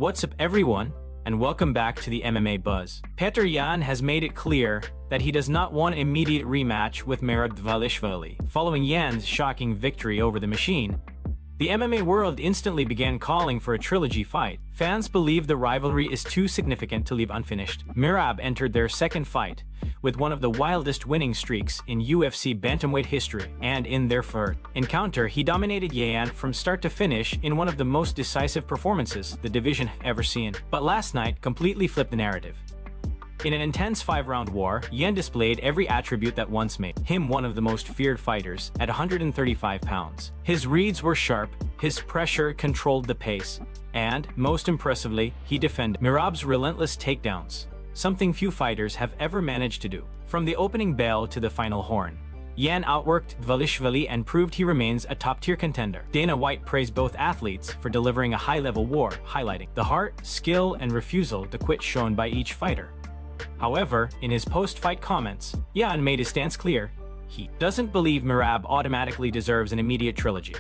What's up everyone, and welcome back to the MMA Buzz. Petr Yan has made it clear that he does not want an immediate rematch with Merab Dvalishvili. Following Yan's shocking victory over the Machine, the MMA world instantly began calling for a trilogy fight. Fans believe the rivalry is too significant to leave unfinished. Merab entered their second fight with one of the wildest winning streaks in UFC bantamweight history, and in their first encounter he dominated Yan from start to finish in one of the most decisive performances the division ever seen. But last night completely flipped the narrative. In an intense 5-round war, Yan displayed every attribute that once made him one of the most feared fighters at 135 pounds. His reads were sharp, his pressure controlled the pace, and, most impressively, he defended Merab's relentless takedowns, something few fighters have ever managed to do. From the opening bell to the final horn, Yan outworked Dvalishvili and proved he remains a top-tier contender. Dana White praised both athletes for delivering a high-level war, highlighting the heart, skill, and refusal to quit shown by each fighter. However, in his post-fight comments, Yan made his stance clear. He doesn't believe Merab automatically deserves an immediate trilogy.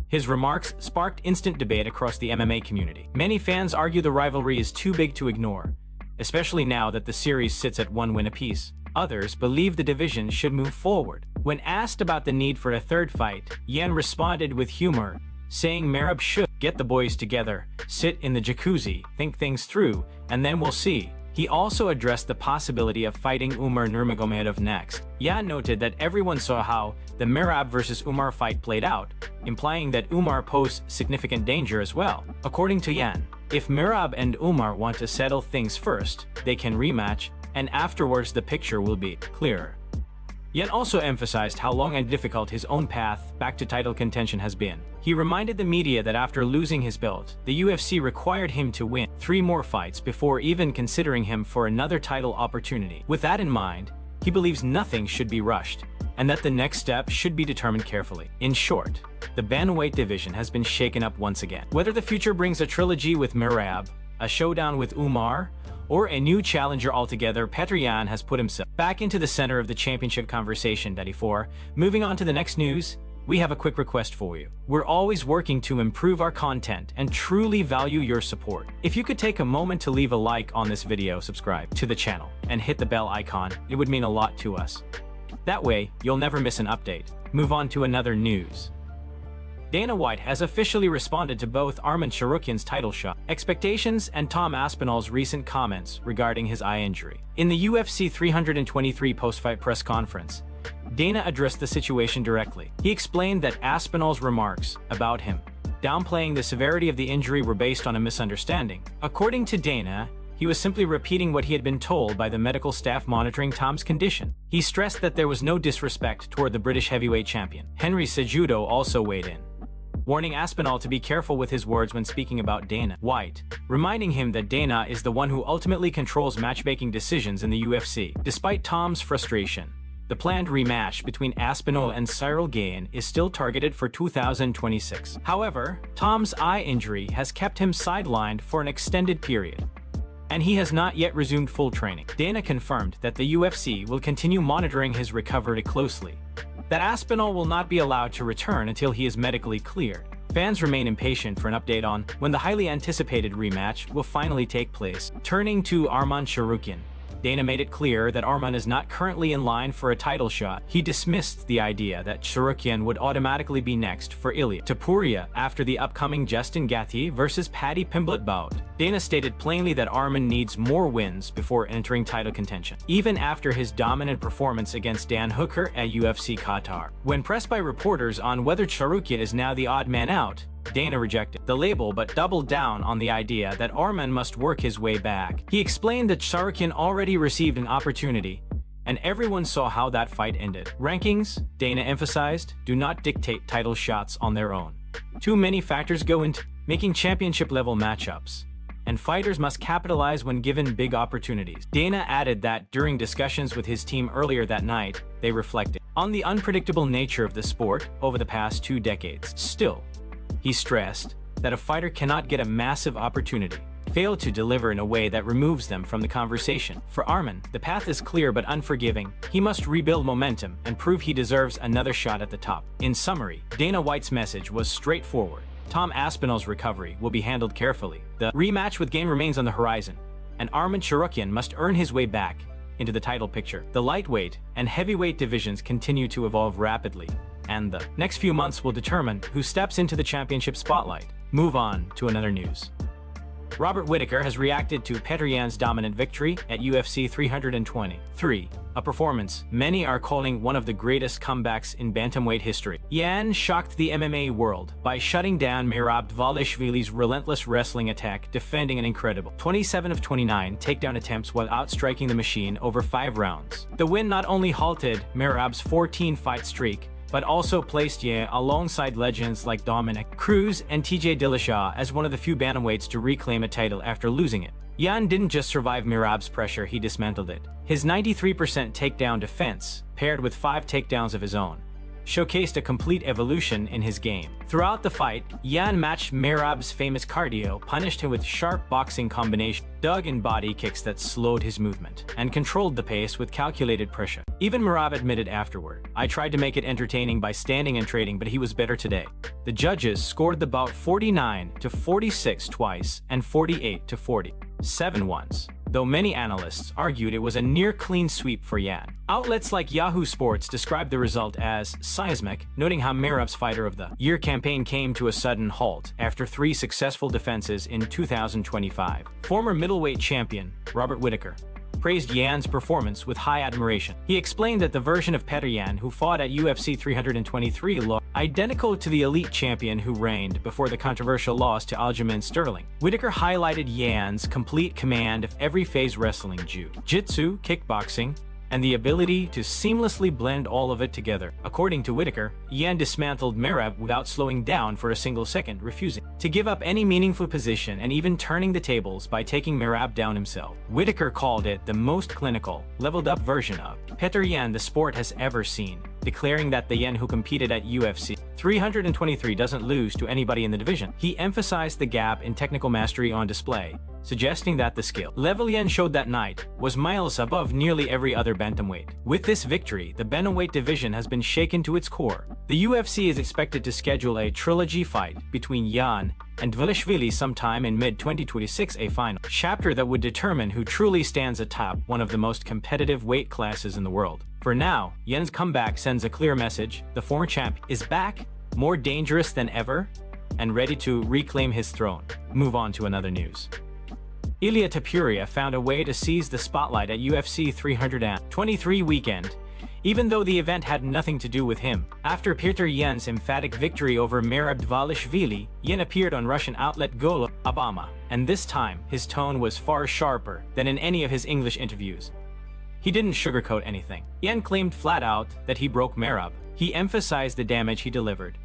His remarks sparked instant debate across the MMA community. Many fans argue the rivalry is too big to ignore, especially now that the series sits at 1 win apiece. Others believe the division should move forward. When asked about the need for a third fight, Yan responded with humor, saying Merab should get the boys together, sit in the jacuzzi, think things through, and then we'll see. He also addressed the possibility of fighting Umar Nurmagomedov next. Yan noted that everyone saw how the Merab vs Umar fight played out, implying that Umar posed significant danger as well. According to Yan, if Merab and Umar want to settle things first, they can rematch, and afterwards the picture will be clearer. Yan also emphasized how long and difficult his own path back to title contention has been. He reminded the media that after losing his belt, the UFC required him to win 3 more fights before even considering him for another title opportunity. With that in mind, he believes nothing should be rushed, and that the next step should be determined carefully. In short, the bantamweight division has been shaken up once again. Whether the future brings a trilogy with Merab, a showdown with Umar, or a new challenger altogether, Petr Yan has put himself back into the center of the championship conversation. Moving on to the next news, we have a quick request for you. We're always working to improve our content and truly value your support. If you could take a moment to leave a like on this video, subscribe to the channel, and hit the bell icon, it would mean a lot to us. That way, you'll never miss an update. Move on to another news. Dana White has officially responded to both Arman Tsarukyan's title shot expectations and Tom Aspinall's recent comments regarding his eye injury. In the UFC 323 post-fight press conference, Dana addressed the situation directly. He explained that Aspinall's remarks about him downplaying the severity of the injury were based on a misunderstanding. According to Dana, he was simply repeating what he had been told by the medical staff monitoring Tom's condition. He stressed that there was no disrespect toward the British heavyweight champion. Henry Cejudo also weighed in, warning Aspinall to be careful with his words when speaking about Dana White, reminding him that Dana is the one who ultimately controls matchmaking decisions in the UFC. Despite Tom's frustration, the planned rematch between Aspinall and Cyril Gane is still targeted for 2026. However, Tom's eye injury has kept him sidelined for an extended period, and he has not yet resumed full training. Dana confirmed that the UFC will continue monitoring his recovery closely, that Aspinall will not be allowed to return until he is medically cleared. Fans remain impatient for an update on when the highly anticipated rematch will finally take place. Turning to Arman Tsarukyan, Dana made it clear that Arman is not currently in line for a title shot. He dismissed the idea that Tsarukyan would automatically be next for Ilia Topuria after the upcoming Justin Gaethje vs Paddy Pimblett bout. Dana stated plainly that Arman needs more wins before entering title contention, even after his dominant performance against Dan Hooker at UFC Qatar. When pressed by reporters on whether Tsarukyan is now the odd man out, Dana rejected the label but doubled down on the idea that Arman must work his way back. He explained that Tsarukyan already received an opportunity, and everyone saw how that fight ended. Rankings, Dana emphasized, do not dictate title shots on their own. Too many factors go into making championship-level matchups, and fighters must capitalize when given big opportunities. Dana added that during discussions with his team earlier that night, they reflected on the unpredictable nature of the sport over the past 2 decades. Still, he stressed that a fighter cannot get a massive opportunity, fail to deliver in a way that removes them from the conversation. For Arman, the path is clear but unforgiving. He must rebuild momentum and prove he deserves another shot at the top. In summary, Dana White's message was straightforward. Tom Aspinall's recovery will be handled carefully. The rematch with Gain remains on the horizon, and Arman Tsarukyan must earn his way back into the title picture. The lightweight and heavyweight divisions continue to evolve rapidly, and the next few months will determine who steps into the championship spotlight. Move on to another news. Robert Whittaker has reacted to Petr Yan's dominant victory at UFC 323, a performance many are calling one of the greatest comebacks in bantamweight history. Yan shocked the MMA world by shutting down Merab Dvalishvili's relentless wrestling attack, defending an incredible 27 of 29 takedown attempts while outstriking the machine over 5 rounds. The win not only halted Merab's 14-fight streak, but also placed Yan alongside legends like Dominic Cruz and TJ Dillashaw as one of the few bantamweights to reclaim a title after losing it. Yan didn't just survive Merab's pressure, he dismantled it. His 93% takedown defense, paired with 5 takedowns of his own, showcased a complete evolution in his game. Throughout the fight, Yan matched Merab's famous cardio, punished him with sharp boxing combinations, dug in body kicks that slowed his movement, and controlled the pace with calculated pressure. Even Merab admitted afterward, "I tried to make it entertaining by standing and trading, but he was better today." The judges scored the bout 49-46 twice and 48-47 once, though many analysts argued it was a near-clean sweep for Yan. Outlets like Yahoo Sports described the result as seismic, noting how Merab's Fighter of the Year campaign came to a sudden halt after 3 successful defenses in 2025. Former middleweight champion Robert Whittaker praised Yan's performance with high admiration. He explained that the version of Petr Yan who fought at UFC 323 looked identical to the elite champion who reigned before the controversial loss to Aljamain Sterling. Whittaker highlighted Yan's complete command of every phase: wrestling, jiu-jitsu, kickboxing, and the ability to seamlessly blend all of it together. According to Whittaker, Yan dismantled Merab without slowing down for a single second, refusing to give up any meaningful position and even turning the tables by taking Merab down himself. Whittaker called it the most clinical, leveled-up version of Petr Yan the sport has ever seen, declaring that the Yan who competed at UFC 323 doesn't lose to anybody in the division. He emphasized the gap in technical mastery on display, suggesting that the skill level Yan showed that night was miles above nearly every other bantamweight. With this victory, the bantamweight division has been shaken to its core. The UFC is expected to schedule a trilogy fight between Yan and Dvalishvili sometime in mid-2026, a final chapter that would determine who truly stands atop one of the most competitive weight classes in the world. For now, Yan's comeback sends a clear message: the former champ is back, more dangerous than ever, and ready to reclaim his throne. Move on to another news. Ilia Topuria found a way to seize the spotlight at UFC 323 weekend, even though the event had nothing to do with him. After Petr Yan's emphatic victory over Merab Dvalishvili, Yan appeared on Russian outlet Golo Obama, and this time his tone was far sharper than in any of his English interviews. He didn't sugarcoat anything. Yan claimed flat out that he broke Merab. He emphasized the damage he delivered,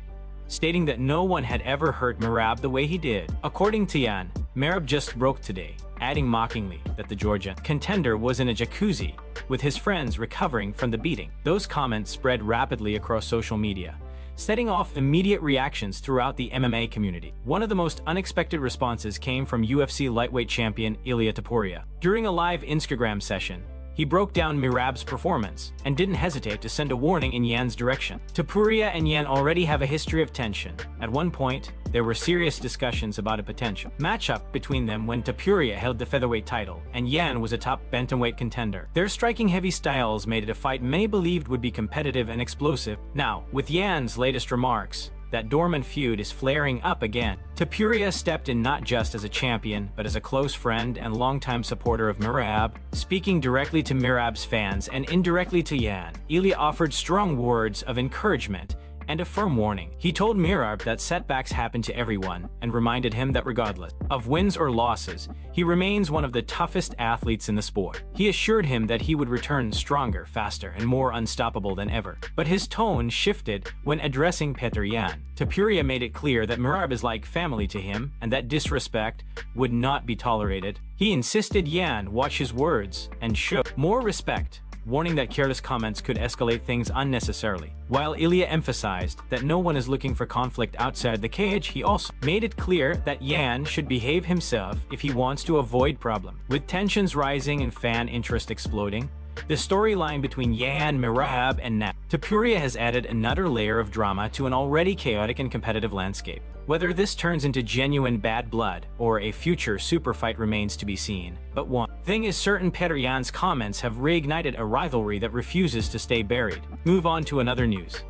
stating that no one had ever hurt Merab the way he did. According to Yan, Merab just broke today, adding mockingly that the Georgian contender was in a jacuzzi with his friends recovering from the beating. Those comments spread rapidly across social media, setting off immediate reactions throughout the MMA community. One of the most unexpected responses came from UFC lightweight champion Ilia Topuria. During a live Instagram session, he broke down Merab's performance and didn't hesitate to send a warning in Yan's direction. Topuria and Yan already have a history of tension. At one point, there were serious discussions about a potential matchup between them when Topuria held the featherweight title and Yan was a top bantamweight contender. Their striking heavy styles made it a fight many believed would be competitive and explosive. Now, with Yan's latest remarks, that dormant feud is flaring up again. Topuria stepped in not just as a champion, but as a close friend and longtime supporter of Merab. Speaking directly to Merab's fans and indirectly to Yan, Ilia offered strong words of encouragement and a firm warning. He told Merab that setbacks happen to everyone and reminded him that regardless of wins or losses, he remains one of the toughest athletes in the sport. He assured him that he would return stronger, faster, and more unstoppable than ever. But his tone shifted when addressing Petr Yan. Topuria made it clear that Merab is like family to him and that disrespect would not be tolerated. He insisted Yan watch his words and show more respect, warning that careless comments could escalate things unnecessarily. While Ilia emphasized that no one is looking for conflict outside the cage, he also made it clear that Yan should behave himself if he wants to avoid problem. With tensions rising and fan interest exploding, The storyline between Yan, Mirab, and Ilia Topuria has added another layer of drama to an already chaotic and competitive landscape. Whether this turns into genuine bad blood or a future super fight remains to be seen. But one thing is certain: Petr Yan's comments have reignited a rivalry that refuses to stay buried. Move on to another news.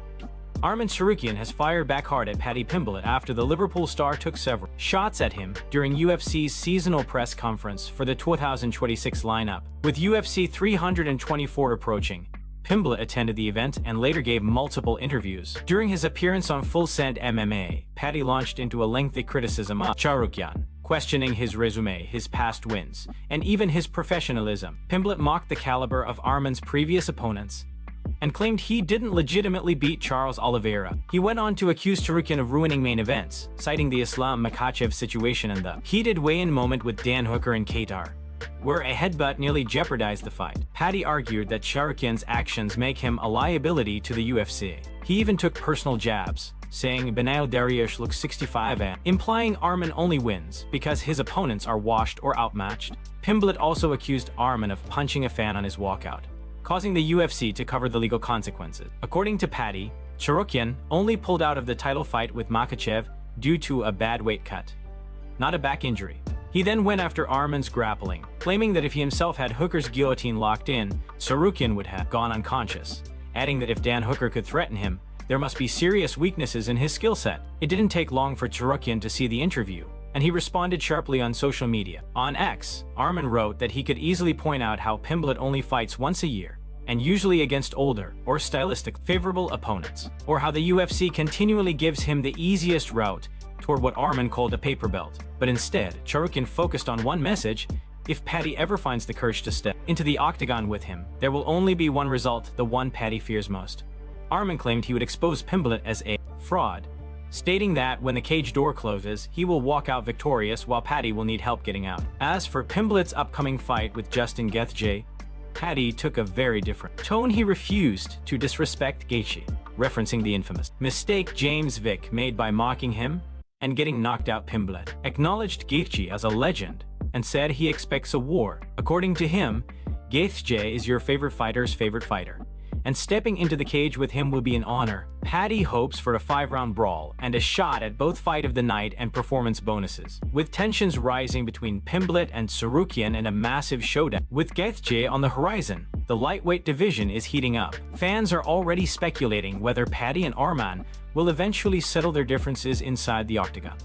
Arman Tsarukyan has fired back hard at Paddy Pimblett after the Liverpool star took several shots at him during UFC's seasonal press conference for the 2026 lineup. With UFC 324 approaching, Pimblett attended the event and later gave multiple interviews. During his appearance on Full Send MMA, Paddy launched into a lengthy criticism of Tsarukyan, questioning his resume, his past wins, and even his professionalism. Pimblett mocked the caliber of Arman's previous opponents and claimed he didn't legitimately beat Charles Oliveira. He went on to accuse Tsarukyan of ruining main events, citing the Islam Makhachev situation and the heated weigh-in moment with Dan Hooker in Qatar, where a headbutt nearly jeopardized the fight. Paddy argued that Tsarukyan's actions make him a liability to the UFC. He even took personal jabs, saying Benail Dariush looks 65 and implying Arman only wins because his opponents are washed or outmatched. Pimblett also accused Arman of punching a fan on his walkout, causing the UFC to cover the legal consequences. According to Paddy, Tsarukyan only pulled out of the title fight with Makhachev due to a bad weight cut, not a back injury. He then went after Arman's grappling, claiming that if he himself had Hooker's guillotine locked in, Tsarukyan would have gone unconscious, adding that if Dan Hooker could threaten him, there must be serious weaknesses in his skill set. It didn't take long for Tsarukyan to see the interview, and he responded sharply on social media. On X, Arman wrote that he could easily point out how Pimblett only fights once a year, and usually against older or stylistic favorable opponents, or how the UFC continually gives him the easiest route toward what Arman called a paper belt. But instead, Tsarukyan focused on one message: if Paddy ever finds the courage to step into the octagon with him, there will only be one result, the one Paddy fears most. Arman claimed he would expose Pimblett as a fraud, stating that when the cage door closes, he will walk out victorious while Paddy will need help getting out. As for Pimblett's upcoming fight with Justin Gaethje, Paddy took a very different tone. He refused to disrespect Gaethje, referencing the infamous mistake James Vick made by mocking him and getting knocked out. Pimblett acknowledged Gaethje as a legend and said he expects a war. According to him, Gaethje is your favorite fighter's favorite fighter, and stepping into the cage with him will be an honor. Paddy hopes for a 5-round brawl and a shot at both fight of the night and performance bonuses. With tensions rising between Pimblett and Tsarukyan and a massive showdown with Gaethje on the horizon, the lightweight division is heating up. Fans are already speculating whether Paddy and Arman will eventually settle their differences inside the octagon.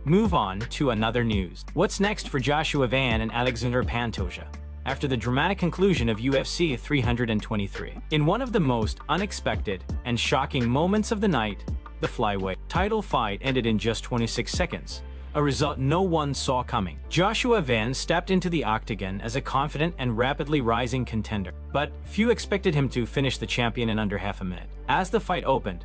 Move on to another news. What's next for Joshua Van and Alexander Pantoja after the dramatic conclusion of UFC 323? In one of the most unexpected and shocking moments of the night, the flyweight title fight ended in just 26 seconds, a result no one saw coming. Joshua Van stepped into the octagon as a confident and rapidly rising contender, but few expected him to finish the champion in under half a minute. As the fight opened,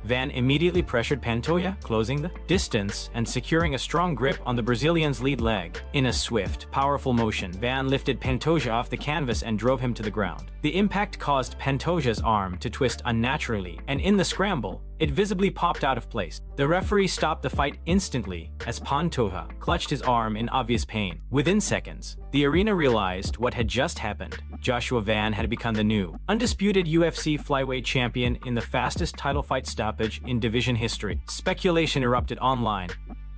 Van immediately pressured Pantoja, closing the distance and securing a strong grip on the Brazilian's lead leg. In a swift, powerful motion, Van lifted Pantoja off the canvas and drove him to the ground. The impact caused Pantoja's arm to twist unnaturally, and in the scramble, it visibly popped out of place. The referee stopped the fight instantly as Pantoja clutched his arm in obvious pain. Within seconds, the arena realized what had just happened. Joshua Van had become the new, undisputed UFC flyweight champion in the fastest title fight stoppage in division history. Speculation erupted online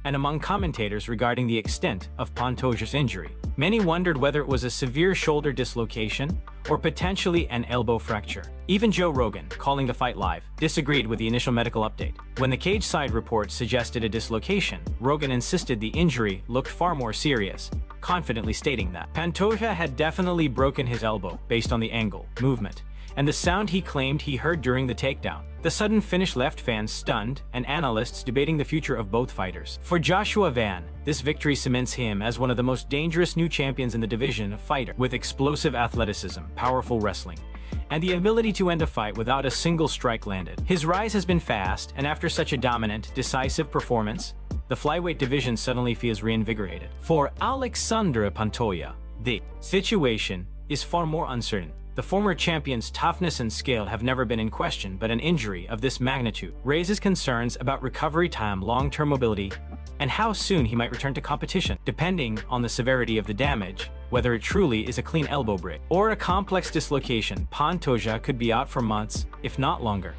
and among commentators regarding the extent of Pantoja's injury. Many wondered whether it was a severe shoulder dislocation or potentially an elbow fracture. Even Joe Rogan, calling the fight live, disagreed with the initial medical update. When the cage side report suggested a dislocation, Rogan insisted the injury looked far more serious, confidently stating that Pantoja had definitely broken his elbow based on the angle, movement, and the sound he claimed he heard during the takedown. The sudden finish left fans stunned and analysts debating the future of both fighters. For Joshua Van, this victory cements him as one of the most dangerous new champions in the division, a fighter with explosive athleticism, powerful wrestling, and the ability to end a fight without a single strike landed. His rise has been fast, and after such a dominant, decisive performance, the flyweight division suddenly feels reinvigorated. For Alexander Pantoja, the situation is far more uncertain. The former champion's toughness and skill have never been in question, but an injury of this magnitude raises concerns about recovery time, long-term mobility, and how soon he might return to competition, depending on the severity of the damage, whether it truly is a clean elbow break or a complex dislocation. Pantoja could be out for months, if not longer.